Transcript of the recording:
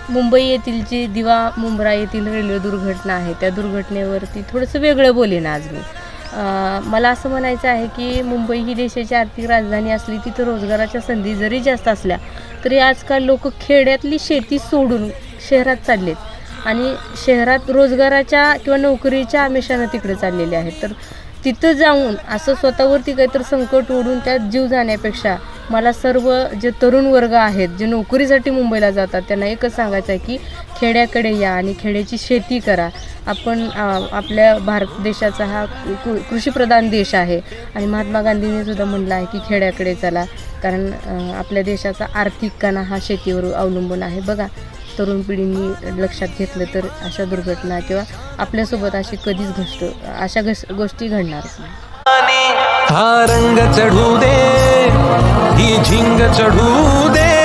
मुंबई येथील जी दिवा मुंब्रा येथील रेल्वे दुर्घटना आहे त्या दुर्घटनेवरती थोडंसं वेगळं बोलेन आज मी. मला असं म्हणायचं आहे की मुंबई ही देशाची आर्थिक राजधानी असली तिथं रोजगाराच्या संधी जरी जास्त असल्या तरी आजकाल लोक खेड्यातली शेती सोडून शहरात चाललेत आणि शहरात रोजगाराच्या किंवा नोकरीच्या आमिषानं तिकडे चाललेले आहेत. तर तिथं जाऊन असं स्वतःवरती काहीतरी संकट ओढून त्यात जीव जाण्यापेक्षा मला सर्व जे तरुण वर्ग आहेत जे नोकरीसाठी मुंबईला जातात त्यांना एकच सांगायचं आहे की खेड्याकडे या आणि खेड्याची शेती करा. आपण आपल्या भारत देशाचा हा कृषीप्रधान देश आहे आणि महात्मा गांधींनी सुद्धा म्हटलं आहे की खेड्याकडे चला, कारण आपल्या देशाचा आर्थिक कणा हा शेतीवर अवलंबून आहे. बघा, तरुण पिढींनी लक्षात घेतलं तर अशा दुर्घटना किंवा आपल्यासोबत अशी कधीच अशा गोष्टी घडणारच नाही. हा रंग चढू दे, ही झिंग चढू दे.